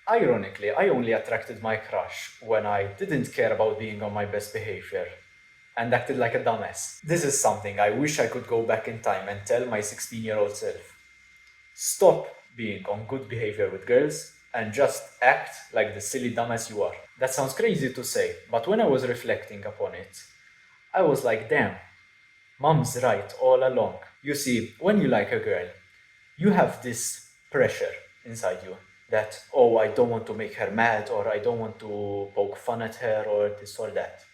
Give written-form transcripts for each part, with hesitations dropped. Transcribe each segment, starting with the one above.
Ironically, I only attracted my crush when I didn't care about being on my best behavior and acted like a dumbass. This is something I wish I could go back in time and tell my 16-year-old self. Stop being on good behavior with girls and just act like the silly dumbass you are. That sounds crazy to say, but when I was reflecting upon it, I was like, damn, mom's right all along. You see, when you like a girl, you have this pressure inside you that, oh, I don't want to make her mad, or I don't want to poke fun at her, or this or that.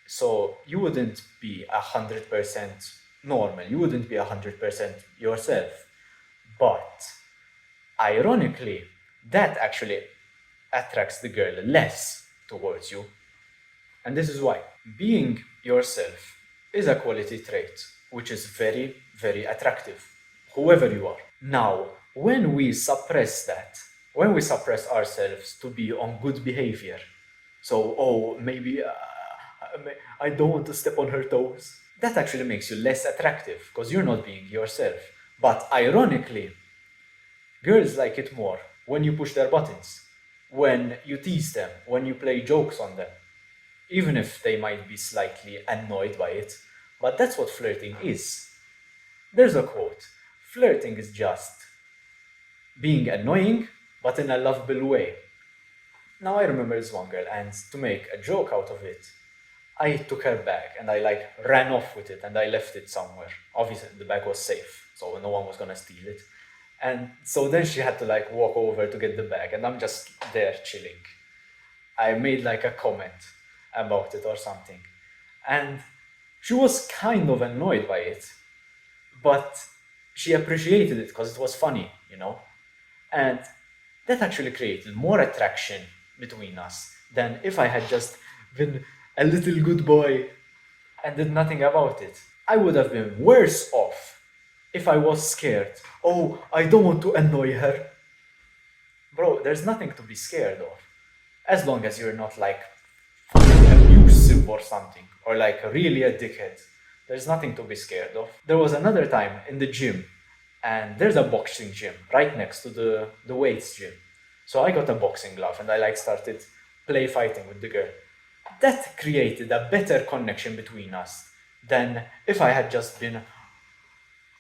So you wouldn't be 100% normal, you wouldn't be 100% yourself. But ironically, that actually attracts the girl less towards you. And this is why being yourself is a quality trait which is very, very attractive, whoever you are. Now, when we suppress that, when we suppress ourselves to be on good behavior, so, oh, maybe I don't want to step on her toes, that actually makes you less attractive because you're not being yourself. But ironically, girls like it more when you push their buttons, when you tease them, when you play jokes on them, even if they might be slightly annoyed by it. But that's what flirting is. There's a quote: flirting is just being annoying, but in a lovable way. Now I remember this one girl, and to make a joke out of it, I took her bag and I like ran off with it and I left it somewhere. Obviously the bag was safe, so no one was gonna steal it. And so then she had to like walk over to get the bag, and I'm just there chilling. I made like a comment about it or something. And she was kind of annoyed by it, but she appreciated it because it was funny, you know? And that actually created more attraction between us than if I had just been a little good boy and did nothing about it. I would have been worse off if I was scared. Oh, I don't want to annoy her. Bro, there's nothing to be scared of. As long as you're not like abusive or something, or like really a dickhead. There's nothing to be scared of. There was another time in the gym, and there's a boxing gym right next to the weights gym. So I got a boxing glove and I like started play fighting with the girl. That created a better connection between us than if I had just been.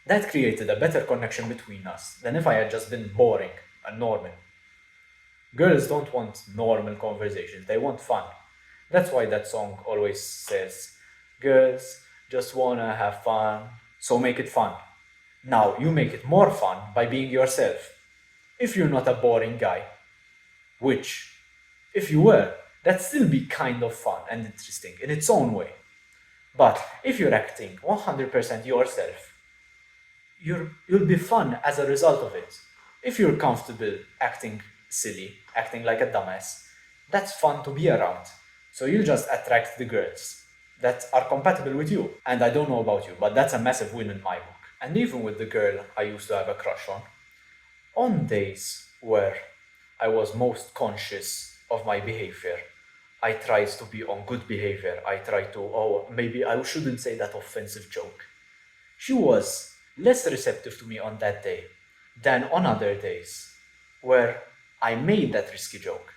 That created a better connection between us than if I had just been boring and normal. Girls don't want normal conversations, they want fun. That's why that song always says, girls just wanna have fun, so make it fun. Now, you make it more fun by being yourself. If you're not a boring guy, which, if you were, that'd still be kind of fun and interesting in its own way. But if you're acting 100% yourself, you'll be fun as a result of it. If you're comfortable acting silly, acting like a dumbass, that's fun to be around. So you'll just attract the girls that are compatible with you. And I don't know about you, but that's a massive win in my book. And even with the girl I used to have a crush on days where I was most conscious of my behavior, I tried to be on good behavior. I tried to, oh, maybe I shouldn't say that offensive joke. She was less receptive to me on that day than on other days where I made that risky joke.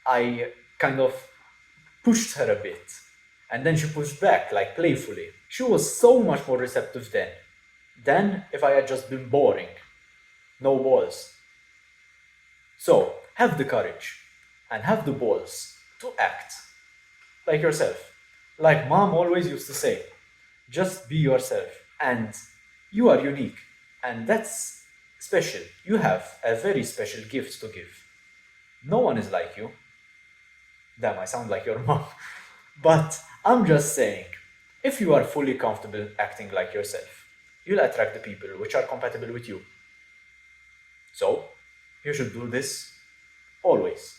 I kind of pushed her a bit, and then she pushed back, like playfully. She was so much more receptive then than if I had just been boring. No balls. So, have the courage and have the balls to act like yourself. Like mom always used to say, just be yourself. And you are unique. And that's special. You have a very special gift to give. No one is like you. Damn, I sound like your mom. But I'm just saying, if you are fully comfortable acting like yourself, you'll attract the people which are compatible with you. So, you should do this always.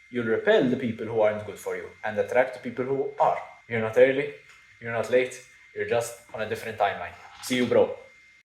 You'll repel the people who aren't good for you and attract the people who are. You're not early, you're not late, you're just on a different timeline. See you, bro.